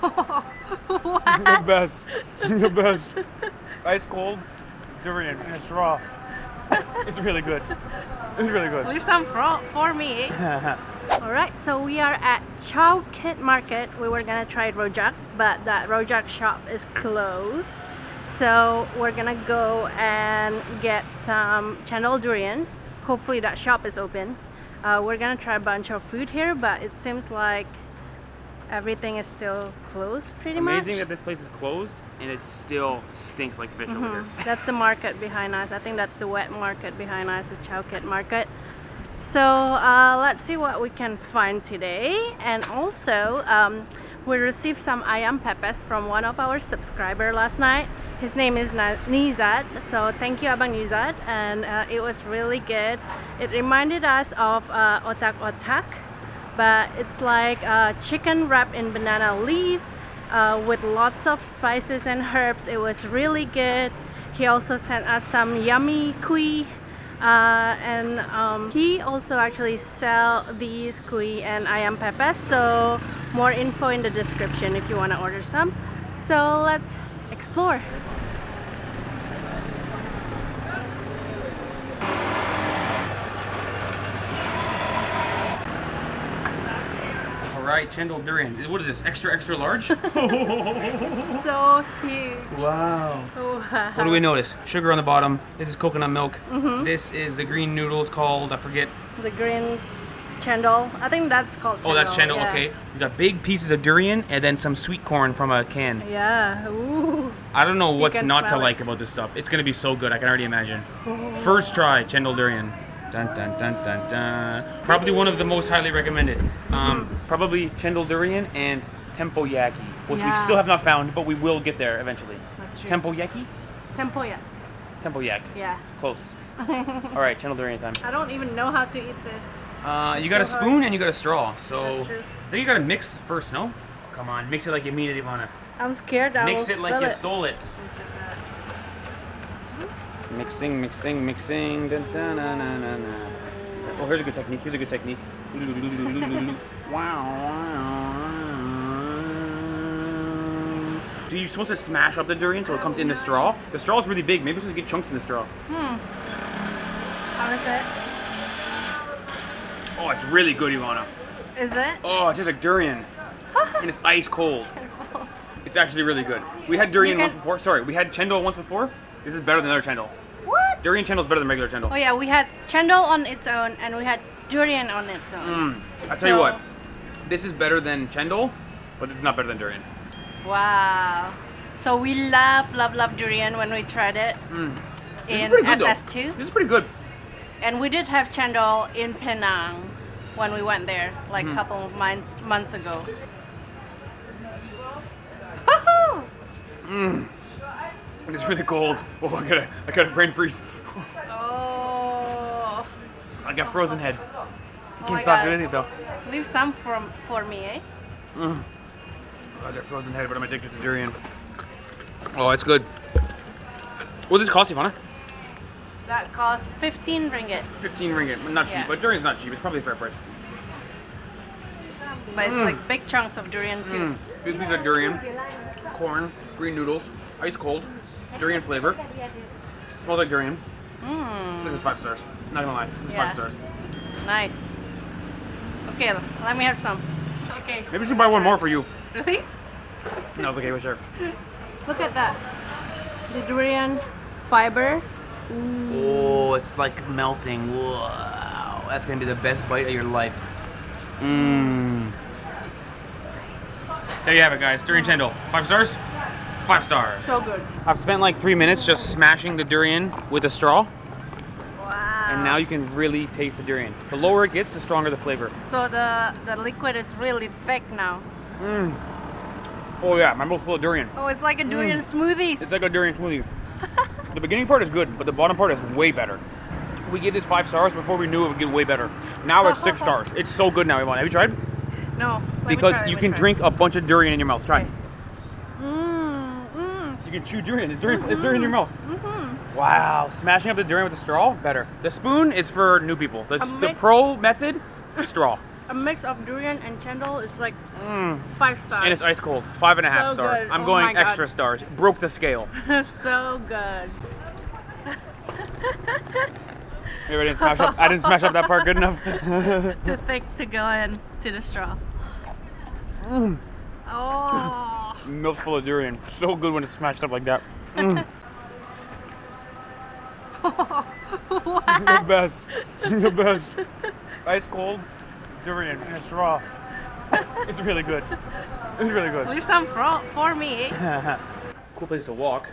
The best. The best. Ice cold durian in a straw. It's really good. It's really good. Leave some for me. Alright, so we are at Chow Kit Market. We were gonna try rojak, but that rojak shop is closed. So we're gonna go and get some cendol durian. Hopefully that shop is open. We're gonna try a bunch of food here, but it seems like everything is still closed pretty much. Amazing that this place is closed and it still stinks like fish over here. That's the market behind us. I think that's the wet market behind us, the Chow Kit Market. So let's see what we can find today. And also we received some ayam pepes from one of our subscribers last night. His name is Nizad, so thank you Abang Nizad, and it was really good. It reminded us of otak-otak, but it's like chicken wrapped in banana leaves with lots of spices and herbs. It was really good. He also sent us some yummy kui, and he also actually sell these kui and ayam pepes, so more info in the description if you want to order some. So let's explore. Alright, cendol durian. What is this? Extra large? So huge. Wow. Wow. What do we notice? Sugar on the bottom. This is coconut milk. This is the green noodles called, I forget. The green cendol. I think that's called cendol. Oh, that's cendol, yeah. okay. We got big pieces of durian and then some sweet corn from a can. Yeah. Ooh. I don't know what's can not to smell it. like about this stuff. It's gonna be so good, I can already imagine. First try, cendol durian. Dun, dun, dun, dun, dun. Probably one of the most highly recommended. Probably cendol durian and tempoyaki, which we still have not found, but we will get there eventually. That's true. Tempoyaki? Tempoyak. Tempoyak. Yeah. Close. All right, cendol durian time. I don't even know how to eat this. You got a so spoon hard. and you got a straw, so That's true. I think you gotta mix first, no? Come on, mix it like you mean it, Ivana. I'm scared I Mix will it like spill you it. stole it. Mixing, mixing, mixing. Dun, dun, dun, dun, dun, dun. Oh, here's a good technique. Here's a good technique. Wow. So you're supposed to smash up the durian so it comes in the straw. The straw is really big. Maybe we're supposed to get chunks in the straw. How is it? Oh, it's really good, Ivana. Is it? Oh, it tastes like durian. And it's ice cold. It's actually really good. We had durian once before. Sorry, we had cendol once before. This is better than other cendol. What? Durian cendol is better than regular cendol. Oh yeah, we had cendol on its own and we had durian on its own. I tell you what, this is better than cendol, but this is not better than durian. Wow. So we love durian when we tried it in SS2. This is pretty good. And we did have cendol in Penang when we went there, like a couple of months ago. It's really cold. Oh, I got a brain freeze. Oh. I got frozen head. I can't my stop God. doing it though. Leave some for me, eh? I got frozen head, but I'm addicted to durian. Oh, it's good. What does this cost, Ivana? That cost 15 ringgit. 15 ringgit. Not cheap, Yeah. but durian's not cheap. It's probably a fair price. But it's like big chunks of durian too. Big piece of durian, corn, green noodles, ice cold, durian flavor. Smells like durian. This is 5 stars. Not gonna lie, this is 5 stars. Nice. Okay, let me have some. Okay. Maybe we should buy one more for you. Really? No, it's okay, for sure. Look at that. The durian fiber. Oh, it's like melting. Wow, that's gonna be the best bite of your life. There you have it, guys. Durian cendol. 5 stars? 5 stars. So good. I've spent like 3 minutes just smashing the durian with a straw, Wow. and now you can really taste the durian. The lower it gets, the stronger the flavor. So the liquid is really thick now. Oh yeah, my mouth's full of durian. Oh, it's like a durian smoothie. It's like a durian smoothie. The beginning part is good, but the bottom part is way better. We gave this 5 stars before we knew it would get way better. Now it's 6 stars. It's so good now, Ivana. Have you tried? No. Because you can drink a bunch of durian in your mouth. Try. Okay. You can chew durian. It's durian in your mouth. Wow, smashing up the durian with a straw, better. The spoon is for new people. The pro method, straw. a mix of durian and cendol is like 5 stars. And it's ice cold. 5.5 So stars. good. I'm Oh going my God. extra stars. Broke the scale. So good. Maybe I didn't smash up that part good enough. Too thick to go in to the straw. Oh. Milk full of durian. So good when it's smashed up like that. The best. The best. Ice cold durian in a straw. It's really good. It's really good. Leave some for me. Cool place to walk.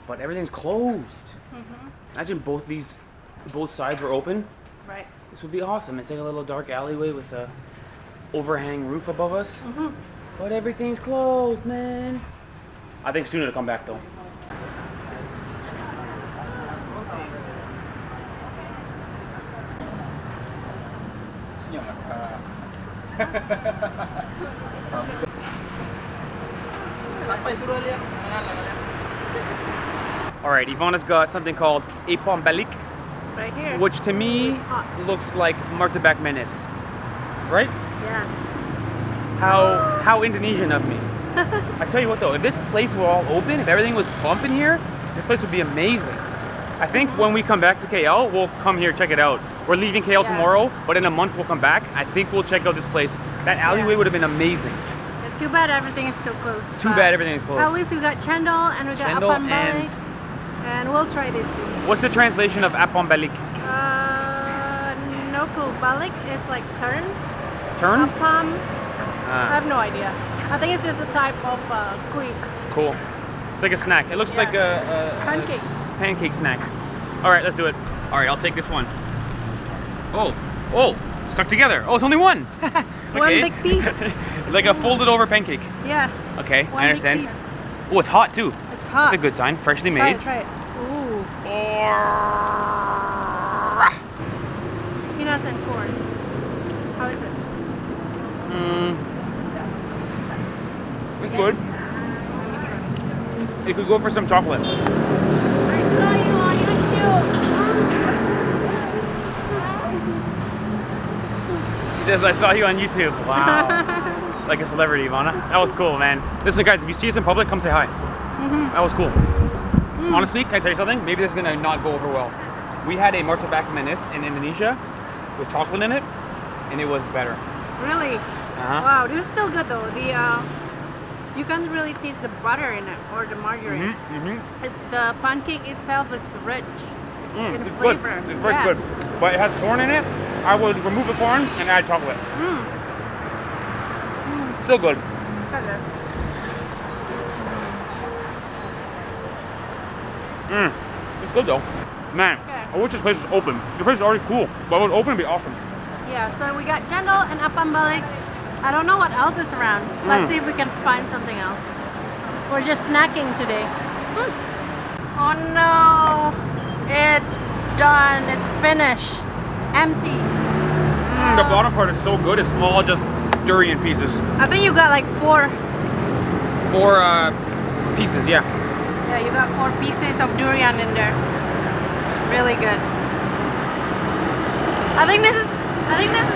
But everything's closed. Imagine both sides were open. Right. This would be awesome. It's like a little dark alleyway with a overhang roof above us. But everything's closed, man. I think soon it'll come back though. All right, Ivana's got something called apam balik, Right here. which to me It's hot. looks like martabak menace, right? Yeah. How Indonesian of me. I tell you what though, if this place were all open, if everything was bumping here, this place would be amazing. I think when we come back to KL, we'll come here, check it out. We're leaving KL tomorrow, but in a month we'll come back. I think we'll check out this place. That alleyway would have been amazing. Yeah, too bad everything is still closed. Too but bad everything is closed. At least we got cendol and we got Cendol apam balik. And we'll try this too. What's the translation of apam balik? Noku balik is like turn. Turn? Apam, I have no idea. I think it's just a type of kui. Cool. It's like a snack. It looks like a Pancake. pancake snack. All right, let's do it. All right, I'll take this one. Oh, stuck together. Oh, it's only one. One big piece. Like a folded over pancake. Yeah. Okay, One I big understand. piece. Oh, it's hot too. It's hot. That's a good sign. Freshly Try made. it, try it. Ooh. Oh. Peanuts and corn. How is it? It's good. It could go for some chocolate. I saw you on YouTube. She says, I saw you on YouTube. Wow. Like a celebrity, Ivana. That was cool, man. Listen, guys, if you see us in public, come say hi. That was cool. Honestly, can I tell you something? Maybe this is gonna not go over well. We had a martabak menace in Indonesia with chocolate in it, and it was better. Really? Wow, this is still good though. You can't really taste the butter in it or the margarine. The pancake itself is rich in It's flavor. good. It's very good. But it has corn in it. I would remove the corn and add chocolate. Still good. Okay. It's good though. Man, I wish this place was open. The place is already cool, but if it was open, it'd be awesome. Yeah, so we got cendol and apam balik. I don't know what else is around. Let's see if we can find something else. We're just snacking today. Oh no, it's done. It's finished. Empty. The bottom part is so good. It's all just durian pieces. I think you got like 4. 4 pieces, yeah. Yeah, you got 4 pieces of durian in there. Really good. I think this is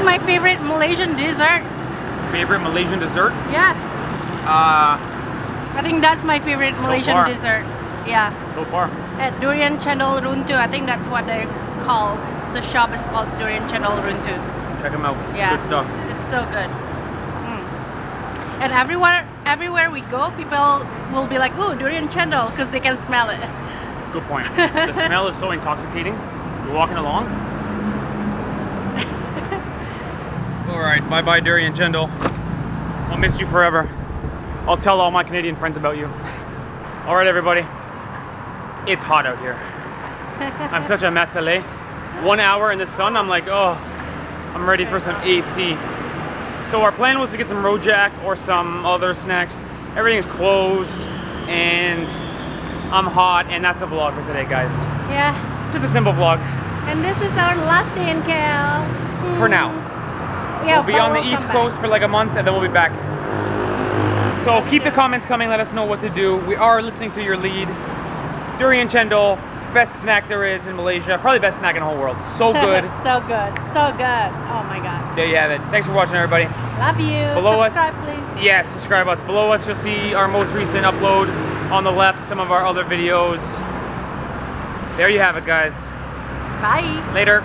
my favorite Malaysian dessert. Favorite Malaysian dessert? Yeah. I think that's my favorite Malaysian far. dessert. Yeah. So far. At Durian Cendol Runtu, I think that's what they call. The shop is called Durian Cendol Runtu. Check them out. It's Yeah. good stuff. It's so good. And everywhere we go, people will be like, "Ooh, durian cendol," because they can smell it. Good point. The smell is so intoxicating. You're walking along. All right, bye-bye durian cendol. I'll miss you forever. I'll tell all my Canadian friends about you. All right, everybody. It's hot out here. I'm such a matzale. 1 hour in the sun, I'm like, oh, I'm ready for some AC. So our plan was to get some rojak or some other snacks. Everything is closed and I'm hot, and that's the vlog for today, guys. Yeah. Just a simple vlog. And this is our last day in KL. For now. Yeah, We'll be on the East Coast for like a month and then we'll be back. So keep the comments coming, let us know what to do. We are listening to your lead. Durian cendol, best snack there is in Malaysia. Probably best snack in the whole world. So good. So good, so good. Oh my god. There you have it. Thanks for watching, everybody. Love you. Below Subscribe, us, please. yeah, subscribe us. Below us, you'll see our most recent upload. On the left, some of our other videos. There you have it, guys. Bye. Later.